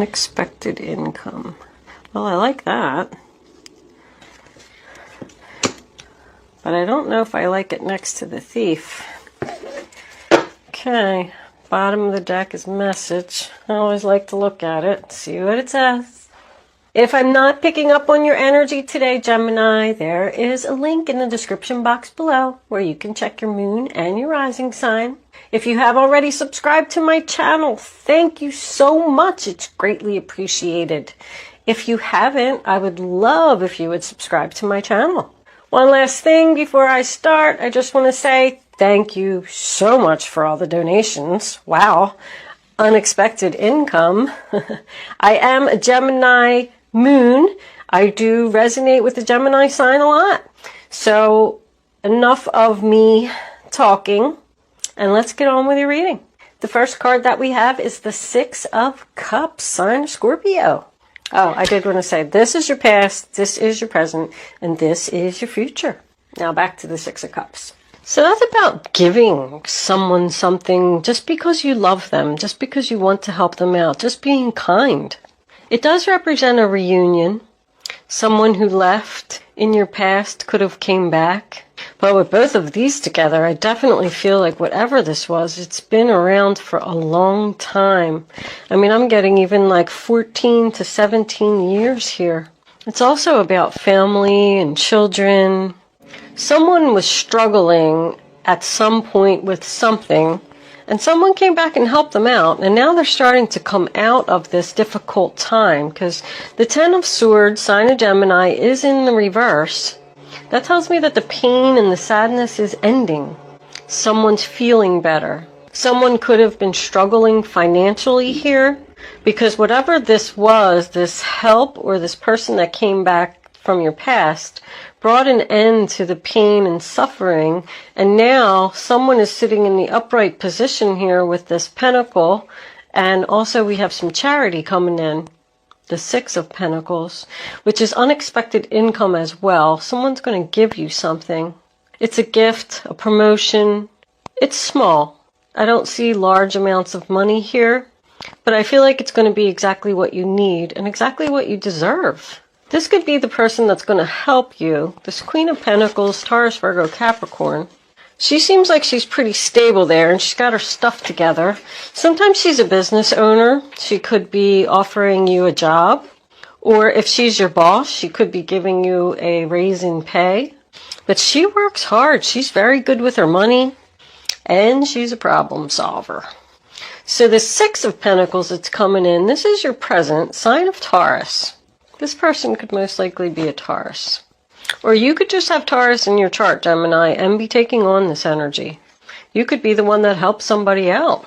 Unexpected income. Well, I like that. But I don't know if I like it next to the thief. Okay, bottom of the deck is message. I always like to look at it, see what it says. If I'm not picking up on your energy today, Gemini, there is a link in the description box below where you can check your moon and your rising sign. If you have already subscribed to my channel, thank you so much. It's greatly appreciated. If you haven't, I would love if you would subscribe to my channel. One last thing before I start, I just want to say thank you so much for all the donations. Wow, unexpected income. I am a Gemini moon. I do resonate with the Gemini sign a lot. So enough of me talking, and let's get on with your reading. The first card that we have is the Six of Cups, sign of Scorpio. Oh, I did want to say, this is your past, this is your present, and this is your future. Now back to the Six of Cups. So that's about giving someone something just because you love them, just because you want to help them out, just being kind. It does represent a reunion. Someone who left in your past could have came back. But with both of these together, I definitely feel like whatever this was, it's been around for a long time. I mean, I'm getting even like 14 to 17 years here. It's also about family and children. Someone was struggling at some point with something, and someone came back and helped them out, and now they're starting to come out of this difficult time, because the Ten of Swords, sign of Gemini, is in the reverse. That tells me that the pain and the sadness is ending. Someone's feeling better. Someone could have been struggling financially here, because whatever this was, this help or this person that came back from your past brought an end to the pain and suffering, and now someone is sitting in the upright position here with this pentacle, and also we have some charity coming in, the Six of Pentacles, which is unexpected income as well. Someone's going to give you something. It's a gift, a promotion. It's small. I don't see large amounts of money here, but I feel like it's going to be exactly what you need and exactly what you deserve. This could be the person that's going to help you. This Queen of Pentacles, Taurus, Virgo, Capricorn. She seems like she's pretty stable there, and she's got her stuff together. Sometimes she's a business owner. She could be offering you a job. Or if she's your boss, she could be giving you a raise in pay. But she works hard. She's very good with her money, and she's a problem solver. So the Six of Pentacles that's coming in, this is your present, sign of Taurus. This person could most likely be a Taurus. Or you could just have Taurus in your chart, Gemini, and be taking on this energy. You could be the one that helps somebody out.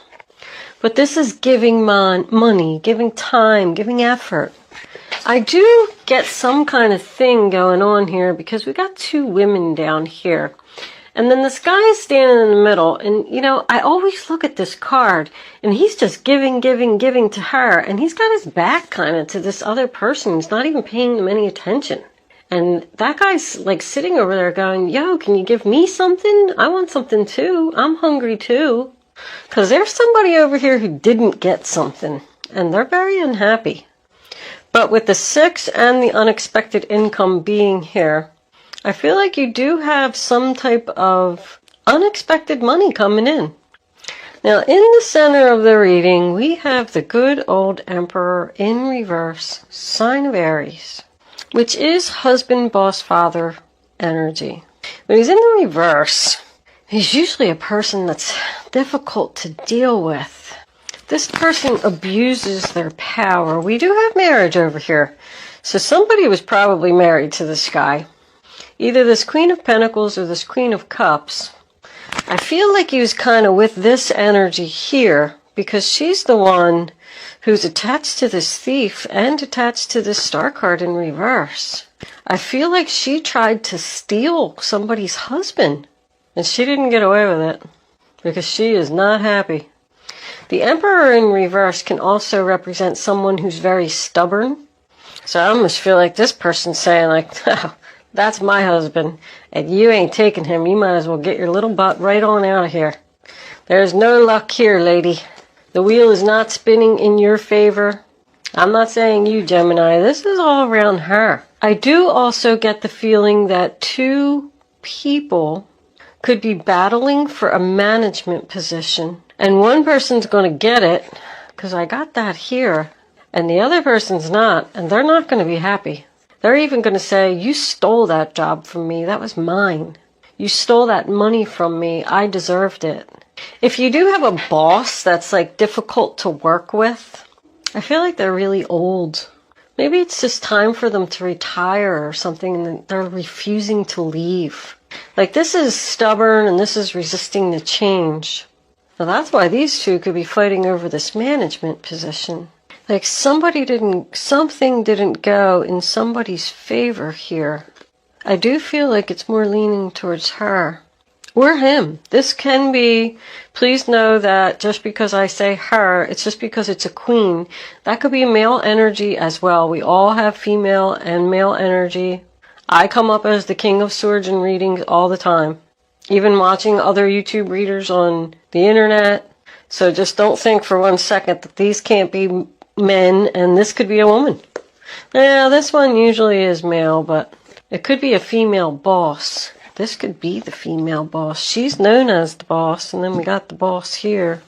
But this is giving money, giving time, giving effort. I do get some kind of thing going on here because we got two women down here. And then this guy is standing in the middle, and, you know, I always look at this card, and he's just giving to her, and he's got his back kind of to this other person. He's not even paying them any attention. And that guy's, like, sitting over there going, yo, can you give me something? I want something, too. I'm hungry, too. Because there's somebody over here who didn't get something, and they're very unhappy. But with the Six and the unexpected income being here, I feel like you do have some type of unexpected money coming in. Now, in the center of the reading, we have the good old Emperor in reverse, sign of Aries, which is husband, boss, father energy. When he's in the reverse, he's usually a person that's difficult to deal with. This person abuses their power. We do have marriage over here. So somebody was probably married to this guy. Either this Queen of Pentacles or this Queen of Cups. I feel like he was kind of with this energy here because she's the one who's attached to this thief and attached to this star card in reverse. I feel like she tried to steal somebody's husband, and she didn't get away with it because she is not happy. The Emperor in reverse can also represent someone who's very stubborn. So I almost feel like this person's saying, like, oh, that's my husband, and you ain't taking him. You might as well get your little butt right on out of here. There's no luck here, lady. The wheel is not spinning in your favor. I'm not saying you, Gemini. This is all around her. I do also get the feeling that two people could be battling for a management position. And one person's going to get it, because I got that here. And the other person's not, and they're not going to be happy. They're even going to say, you stole that job from me. That was mine. You stole that money from me. I deserved it. If you do have a boss that's like difficult to work with, I feel like they're really old. Maybe it's just time for them to retire or something, and they're refusing to leave. Like, this is stubborn and this is resisting the change. Now that's why these two could be fighting over this management position. Like, something didn't go in somebody's favor here. I do feel like it's more leaning towards her. Or him. This can be, please know that just because I say her, it's just because it's a queen. That could be male energy as well. We all have female and male energy. I come up as the King of Swords in readings all the time. Even watching other YouTube readers on the internet. So just don't think for 1 second that these can't be men and this could be a woman. Now, this one usually is male, but it could be a female boss. This could be the female boss. She's known as the boss, and then we got the boss here.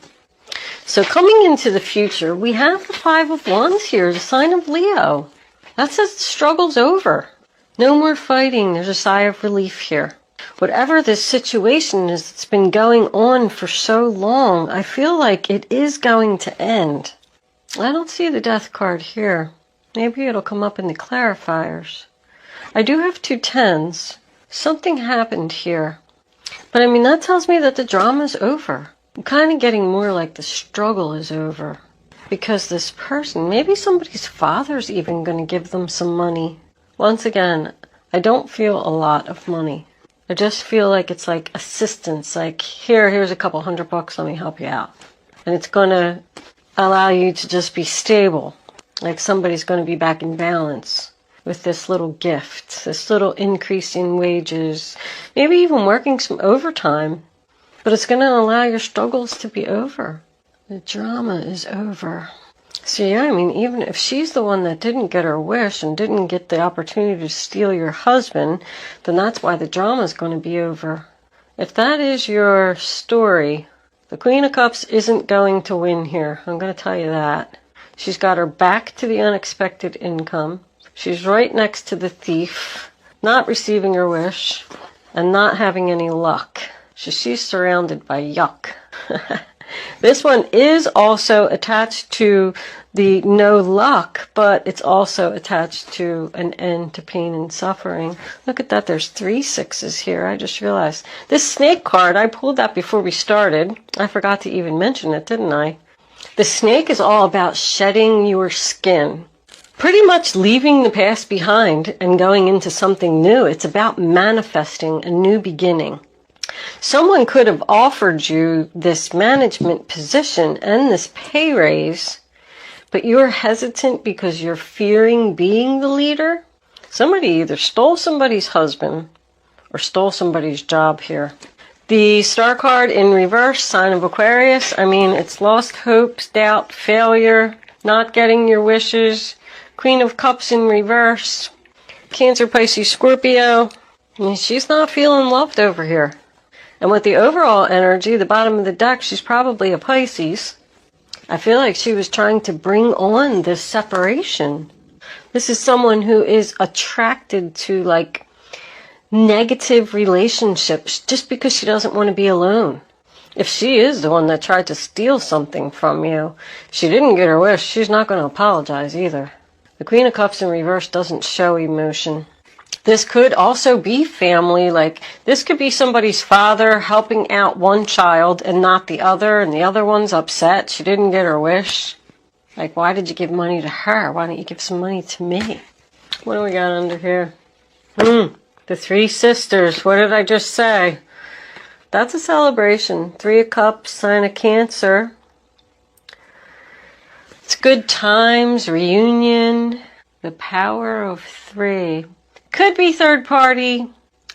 So coming into the future, we have the Five of Wands here, the sign of Leo. That says the struggle's over. No more fighting. There's a sigh of relief here. Whatever this situation is that's been going on for so long, I feel like it is going to end. I don't see the Death card here. Maybe it'll come up in the clarifiers. I do have 2 tens. Something happened here. But I mean, that tells me that the drama's over. I'm kind of getting more like the struggle is over. Because this person, maybe somebody's father's even going to give them some money. Once again, I don't feel a lot of money. I just feel like it's like assistance. Like, here's a couple $100, let me help you out. And it's going to allow you to just be stable. Like somebody's going to be back in balance with this little gift, this little increase in wages, maybe even working some overtime. But it's going to allow your struggles to be over. The drama is over. So yeah, I mean, even if she's the one that didn't get her wish and didn't get the opportunity to steal your husband, then that's why the drama is going to be over. If that is your story, the Queen of Cups isn't going to win here. I'm going to tell you that. She's got her back to the unexpected income. She's right next to the Thief, not receiving her wish, and not having any luck. She's surrounded by yuck. This one is also attached to the no luck, but it's also attached to an end to pain and suffering. Look at that, there's 3 6s here. I just realized. This snake card, I pulled that before we started. I forgot to even mention it, didn't I? The snake is all about shedding your skin. Pretty much leaving the past behind and going into something new. It's about manifesting a new beginning. Someone could have offered you this management position and this pay raise, but you're hesitant because you're fearing being the leader. Somebody either stole somebody's husband or stole somebody's job here. The star card in reverse, sign of Aquarius. I mean, it's lost hopes, doubt, failure, not getting your wishes. Queen of Cups in reverse. Cancer, Pisces, Scorpio. I mean, she's not feeling loved over here. And with the overall energy, the bottom of the deck, she's probably a Pisces. I feel like she was trying to bring on this separation. This is someone who is attracted to, like, negative relationships just because she doesn't want to be alone. If she is the one that tried to steal something from you, she didn't get her wish, she's not going to apologize either. The Queen of Cups in reverse doesn't show emotion. This could also be family, like this could be somebody's father helping out one child and not the other, and the other one's upset. She didn't get her wish. Like, why did you give money to her? Why don't you give some money to me? What do we got under here? The 3 sisters. What did I just say? That's a celebration. 3 of Cups, sign of Cancer. It's good times, reunion, the power of 3. Could be third party.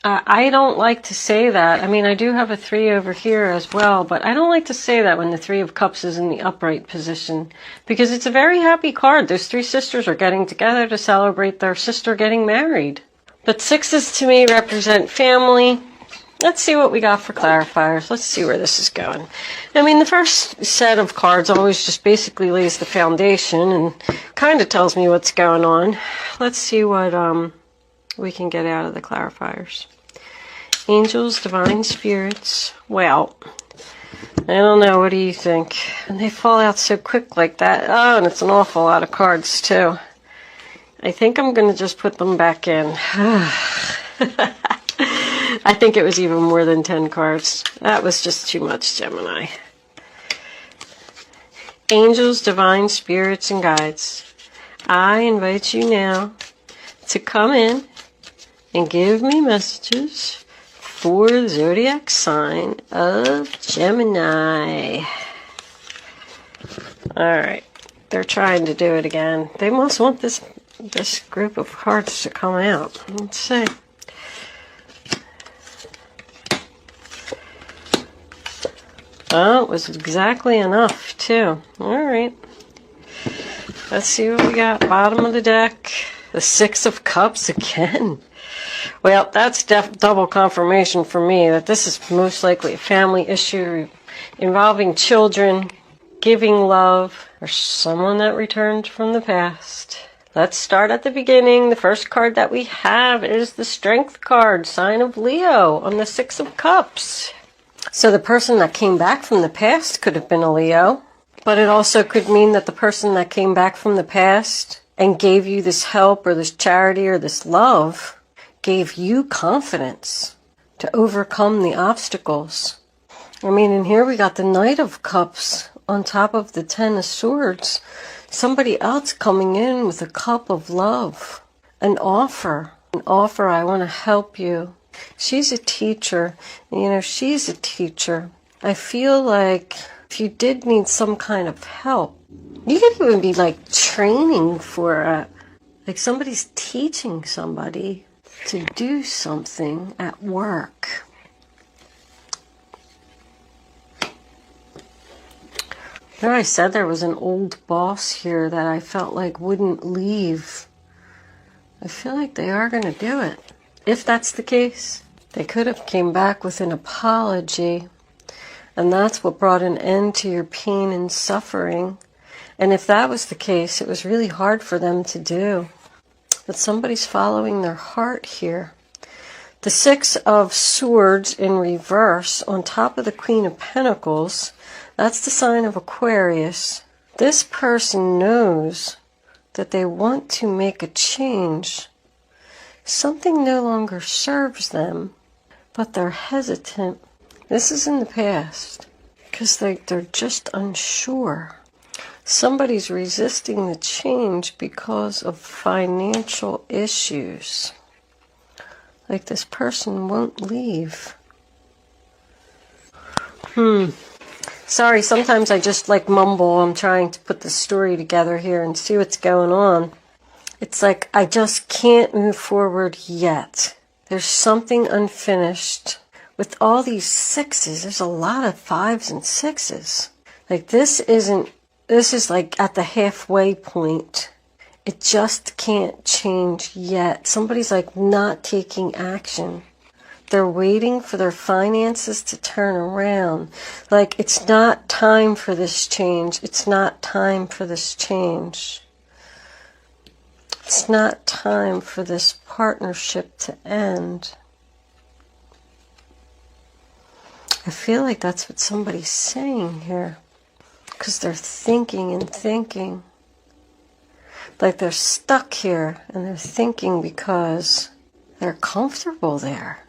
I don't like to say that. I mean, I do have a 3 over here as well, but I don't like to say that when the 3 of Cups is in the upright position, because it's a very happy card. Those 3 sisters are getting together to celebrate their sister getting married. But 6s to me represent family. Let's see what we got for clarifiers. Let's see where this is going. I mean, the first set of cards always just basically lays the foundation and kind of tells me what's going on. Let's see what we can get out of the clarifiers. Angels, divine spirits. Well, I don't know. What do you think? And they fall out so quick like that. Oh, and it's an awful lot of cards, too. I think I'm going to just put them back in. I think it was even more than 10 cards. That was just too much, Gemini. Angels, divine spirits, and guides. I invite you now to come in and give me messages for the zodiac sign of Gemini. Alright, they're trying to do it again. They must want this group of cards to come out. Let's see. Oh, it was exactly enough, too. Alright. Let's see what we got. Bottom of the deck. The 6 of Cups again. Well, that's double confirmation for me that this is most likely a family issue involving children, giving love, or someone that returned from the past. Let's start at the beginning. The first card that we have is the Strength card, sign of Leo, on the 6 of Cups. So the person that came back from the past could have been a Leo, but it also could mean that the person that came back from the past and gave you this help or this charity or this love gave you confidence to overcome the obstacles. I mean, in here we got the Knight of Cups on top of the 10 of Swords. Somebody else coming in with a cup of love, an offer, I want to help you. She's a teacher. You know, she's a teacher. I feel like if you did need some kind of help, you could even be like training for like somebody's teaching somebody to do something at work. There I said there was an old boss here that I felt like wouldn't leave. I feel like they are going to do it. If that's the case, they could have came back with an apology, and that's what brought an end to your pain and suffering. And if that was the case, it was really hard for them to do. But somebody's following their heart here. The 6 of Swords in reverse on top of the Queen of Pentacles, that's the sign of Aquarius. This person knows that they want to make a change. Something no longer serves them, but they're hesitant. This is in the past because they're just unsure. Somebody's resisting the change because of financial issues. Like this person won't leave. Sorry, sometimes I just like mumble. I'm trying to put the story together here and see what's going on. It's like I just can't move forward yet. There's something unfinished. With all these 6s, there's a lot of 5s and 6s. Like this is like at the halfway point. It just can't change yet. Somebody's like not taking action. They're waiting for their finances to turn around. Like it's not time for this change. It's not time for this change. It's not time for this partnership to end. I feel like that's what somebody's saying here. Because they're thinking and thinking. Like they're stuck here and they're thinking because they're comfortable there.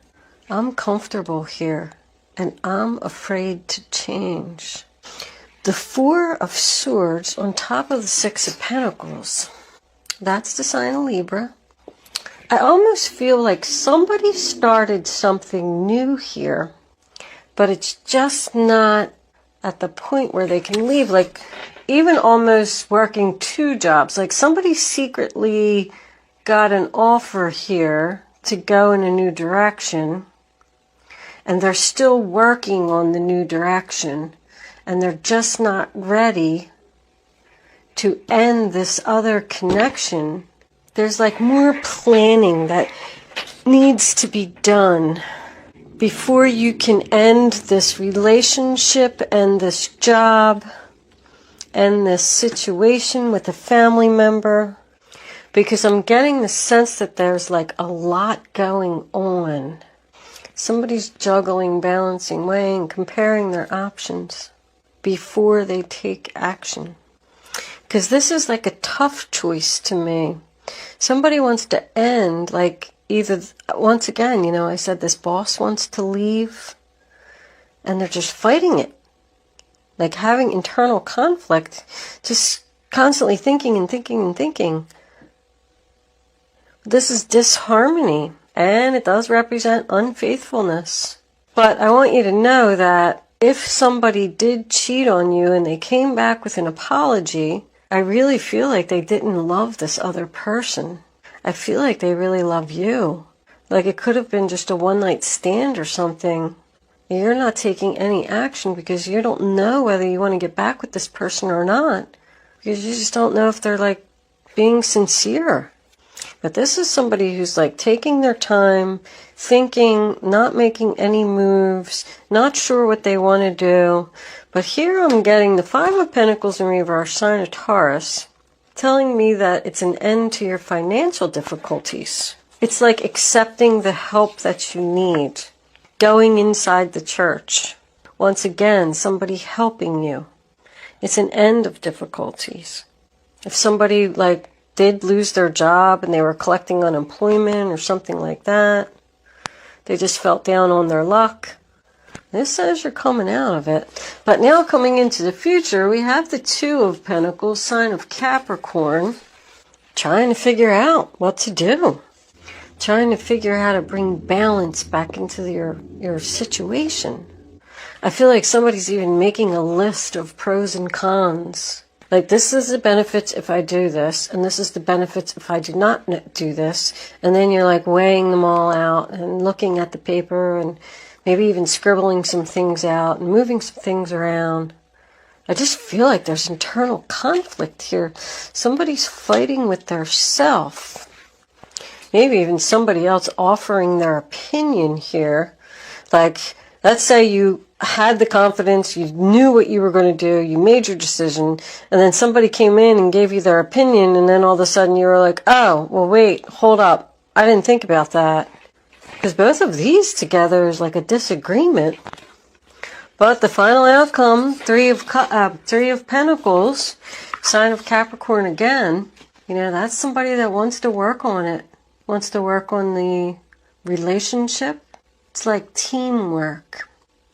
I'm comfortable here and I'm afraid to change. The 4 of Swords on top of the 6 of Pentacles. That's the sign of Libra. I almost feel like somebody started something new here, but it's just not at the point where they can leave. Like even almost working 2 jobs. Like somebody secretly got an offer here to go in a new direction, and they're still working on the new direction, and they're just not ready to end this other connection. There's like more planning that needs to be done before you can end this relationship and this job and this situation with a family member, because I'm getting the sense that there's like a lot going on. Somebody's juggling, balancing, weighing, comparing their options before they take action. Because this is like a tough choice to me. Somebody wants to end, like either, once again, you know, I said this boss wants to leave and they're just fighting it. Like having internal conflict, just constantly thinking and thinking and thinking. This is disharmony, and it does represent unfaithfulness. But I want you to know that if somebody did cheat on you and they came back with an apology, I really feel like they didn't love this other person. I feel like they really love you. Like it could have been just a one-night stand or something. You're not taking any action because you don't know whether you want to get back with this person or not. Because you just don't know if they're like being sincere. But this is somebody who's like taking their time, thinking, not making any moves, not sure what they want to do. But here I'm getting the Five of Pentacles in reverse, sign of Taurus, telling me that it's an end to your financial difficulties. It's like accepting the help that you need. Going inside the church. Once again, somebody helping you. It's an end of difficulties. If somebody like did lose their job and they were collecting unemployment or something like that, they just felt down on their luck. This says you're coming out of it. But now coming into the future, we have the Two of Pentacles, sign of Capricorn, trying to figure out what to do. Trying to figure out how to bring balance back into your situation. I feel like somebody's even making a list of pros and cons. Like this is the benefits if I do this, and this is the benefits if I do not do this. And then you're like weighing them all out and looking at the paper and maybe even scribbling some things out and moving some things around. I just feel like there's internal conflict here. Somebody's fighting with their self. Maybe even somebody else offering their opinion here. Like, let's say you had the confidence, you knew what you were going to do, you made your decision, and then somebody came in and gave you their opinion, and then all of a sudden you were like, oh, well, wait, hold up. I didn't think about that. Because both of these together is like a disagreement. But the final outcome, Three of Pentacles, sign of Capricorn again, you know, that's somebody that wants to work on it. Wants to work on the relationship. It's like teamwork.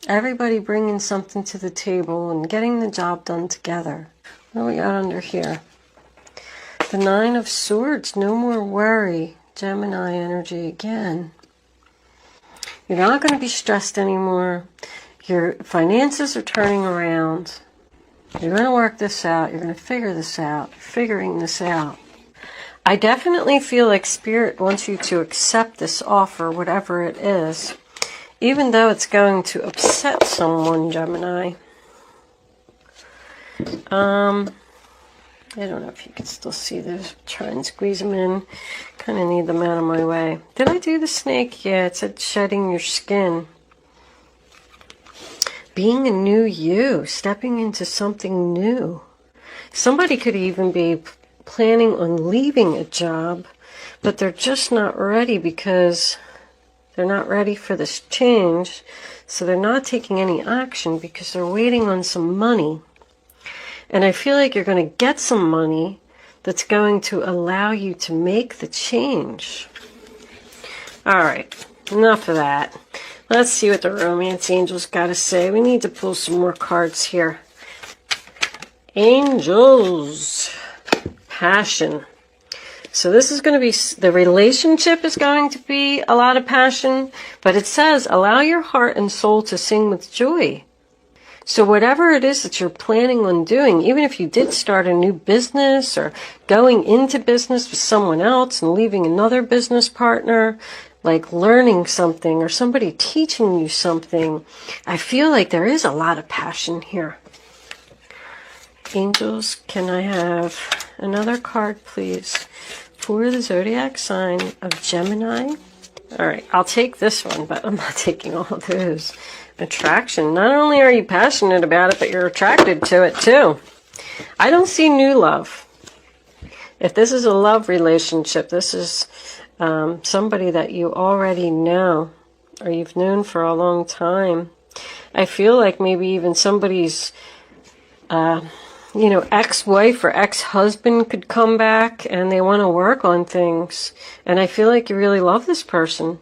Everybody bringing something to the table and getting the job done together. What do we got under here? The Nine of Swords. No more worry. Gemini energy again. You're not going to be stressed anymore. Your finances are turning around. You're going to work this out. You're going to figure this out. You're figuring this out. I definitely feel like Spirit wants you to accept this offer, whatever it is, even though it's going to upset someone, Gemini. I don't know if you can still see this. Try and squeeze them in. Kind of need them out of my way. Did I do the snake? Yeah, it said shedding your skin. Being a new you, stepping into something new. Somebody could even be planning on leaving a job, but they're just not ready because they're not ready for this change. So they're not taking any action because they're waiting on some money. And I feel like you're going to get some money that's going to allow you to make the change. All right, enough of that. Let's see what the romance angels got to say. We need to pull some more cards here. Angels. Passion. So this is going to be, the relationship is going to be a lot of passion, but it says, allow your heart and soul to sing with joy. So whatever it is that you're planning on doing, even if you did start a new business or going into business with someone else and leaving another business partner, like learning something or somebody teaching you something. I feel like there is a lot of passion here. Angels, can I have another card, please, for the zodiac sign of Gemini? All right, I'll take this one, but I'm not taking all of those. Attraction. Not only are you passionate about it, but you're attracted to it too. I don't see new love. If this is a love relationship, this is somebody that you already know or you've known for a long time. I feel like maybe even somebody's, ex-wife or ex-husband could come back and they want to work on things. And I feel like you really love this person.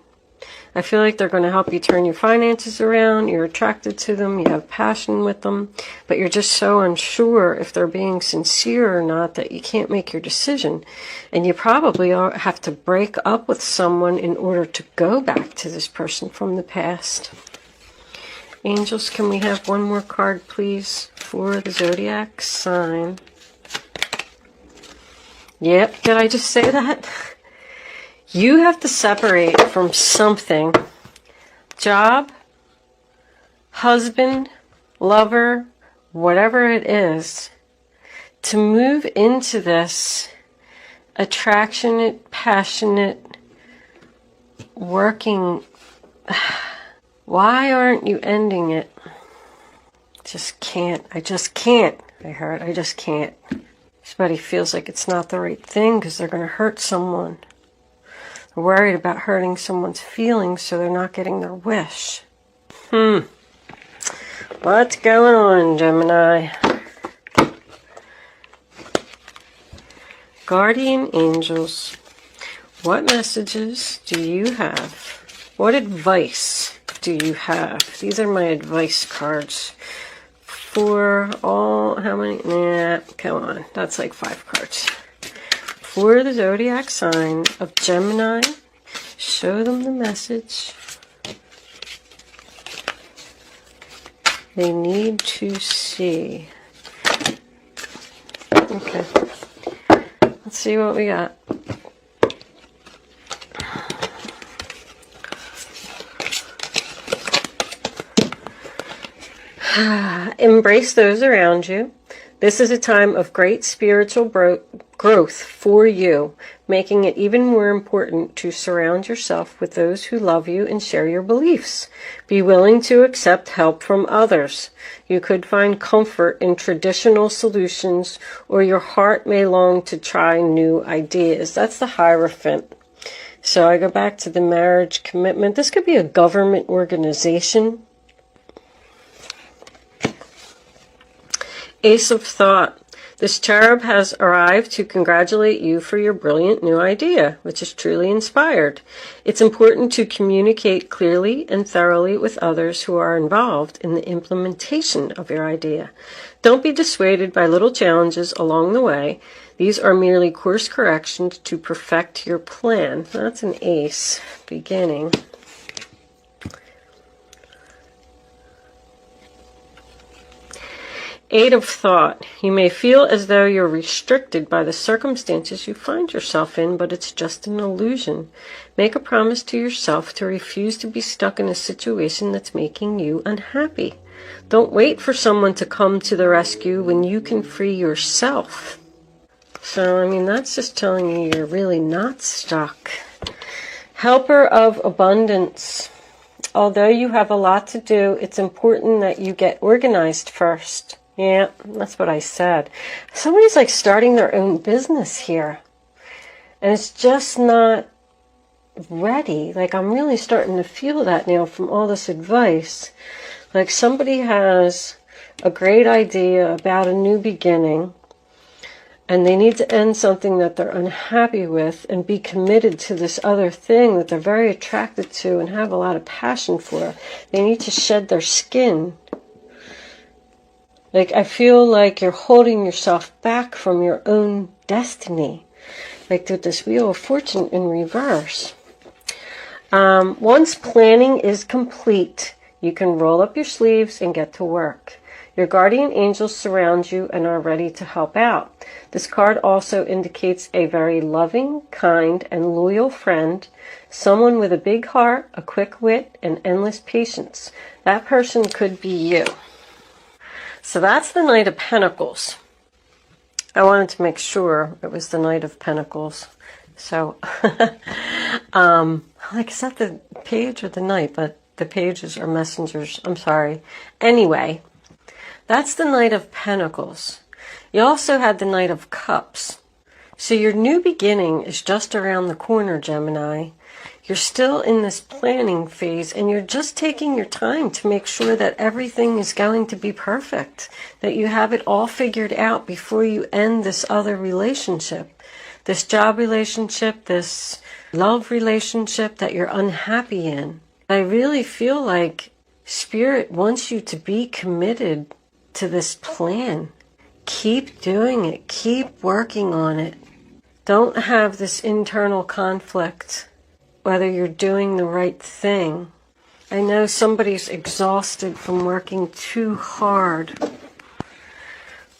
I feel like they're going to help you turn your finances around. You're attracted to them. You have passion with them. But you're just so unsure if they're being sincere or not that you can't make your decision. And you probably have to break up with someone in order to go back to this person from the past. Angels, can we have one more card, please, for the zodiac sign? Yep, did I just say that? You have to separate from something. Job, husband, lover, whatever it is, to move into this attractionate, passionate, working. Why aren't you ending it? Just can't. I just can't. I just can't. Somebody feels like it's not the right thing because they're going to hurt someone. They're worried about hurting someone's feelings, so they're not getting their wish. What's going on, Gemini? Guardian angels, what messages do you have? What advice do you have? These are my advice cards for all, how many? Nah, come on. That's like 5 cards. For the zodiac sign of Gemini, show them the message they need to see. Okay. Let's see what we got. Embrace those around you. This is a time of great spiritual growth for you, making it even more important to surround yourself with those who love you and share your beliefs. Be willing to accept help from others. You could find comfort in traditional solutions, or your heart may long to try new ideas. That's the Hierophant. So I go back to the marriage commitment. This could be a government organization. Ace of Thought. This cherub has arrived to congratulate you for your brilliant new idea, which is truly inspired. It's important to communicate clearly and thoroughly with others who are involved in the implementation of your idea. Don't be dissuaded by little challenges along the way. These are merely course corrections to perfect your plan. That's an ace beginning. Eight of Thought. You may feel as though you're restricted by the circumstances you find yourself in, but it's just an illusion. Make a promise to yourself to refuse to be stuck in a situation that's making you unhappy. Don't wait for someone to come to the rescue when you can free yourself. So, I mean, that's just telling you you're really not stuck. Helper of Abundance. Although you have a lot to do, it's important that you get organized first. Yeah, that's what I said. Somebody's like starting their own business here. And it's just not ready. Like, I'm really starting to feel that now from all this advice. Like, somebody has a great idea about a new beginning, and they need to end something that they're unhappy with and be committed to this other thing that they're very attracted to and have a lot of passion for. They need to shed their skin. Like, I feel like you're holding yourself back from your own destiny. Like with this Wheel of Fortune in reverse. Once planning is complete, you can roll up your sleeves and get to work. Your guardian angels surround you and are ready to help out. This card also indicates a very loving, kind, and loyal friend, someone with a big heart, a quick wit, and endless patience. That person could be you. So that's the Knight of Pentacles. I wanted to make sure it was the Knight of Pentacles. So, like, is that the page or the Knight? But the pages are messengers. I'm sorry. Anyway, that's the Knight of Pentacles. You also had the Knight of Cups. So your new beginning is just around the corner, Gemini. You're still in this planning phase, and you're just taking your time to make sure that everything is going to be perfect, that you have it all figured out before you end this other relationship, this job relationship, this love relationship that you're unhappy in. I really feel like Spirit wants you to be committed to this plan. Keep doing it. Keep working on it. Don't have this internal conflict, whether you're doing the right thing. I know somebody's exhausted from working too hard,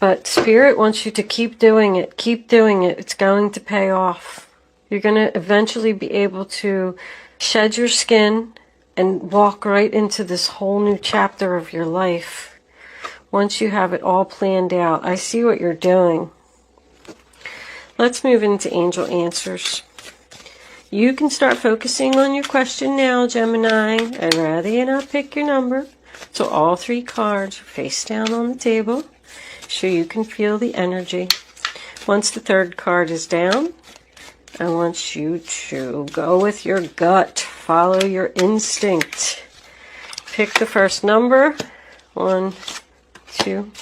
but Spirit wants you to keep doing it. Keep doing it. It's going to pay off. You're going to eventually be able to shed your skin and walk right into this whole new chapter of your life once you have it all planned out. I see what you're doing. Let's move into angel answers. You can start focusing on your question now, Gemini. I'd rather you not pick your number. So all 3 cards are face down on the table, so you can feel the energy. Once the 3rd card is down, I want you to go with your gut. Follow your instinct. Pick the first number. 1, 2.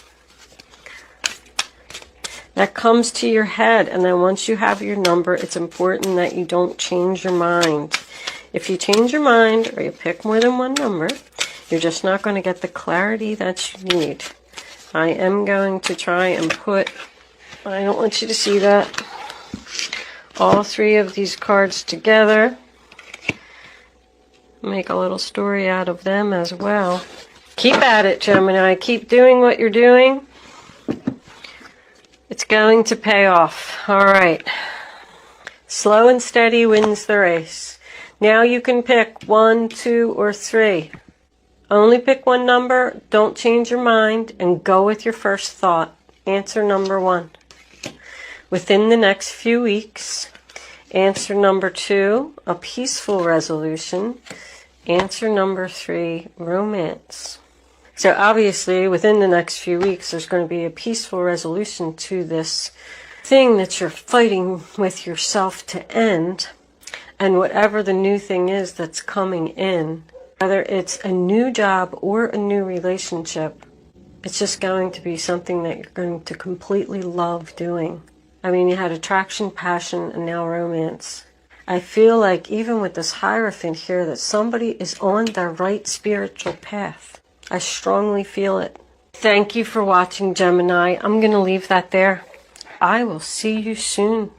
That comes to your head, and then once you have your number, it's important that you don't change your mind. If you change your mind or you pick more than one number, you're just not going to get the clarity that you need. I am going to try and put, I don't want you to see that, all 3 of these cards together. Make a little story out of them as well. Keep at it, Gemini. Keep doing what you're doing. It's going to pay off. All right. Slow and steady wins the race. Now you can pick 1, 2, or 3. Only pick one number. Don't change your mind, and go with your first thought. Answer number 1. Within the next few weeks. Answer number 2, a peaceful resolution. Answer number 3, romance. So obviously, within the next few weeks, there's going to be a peaceful resolution to this thing that you're fighting with yourself to end. And whatever the new thing is that's coming in, whether it's a new job or a new relationship, it's just going to be something that you're going to completely love doing. I mean, you had attraction, passion, and now romance. I feel like even with this Hierophant here, that somebody is on the right spiritual path. I strongly feel it. Thank you for watching, Gemini. I'm going to leave that there. I will see you soon.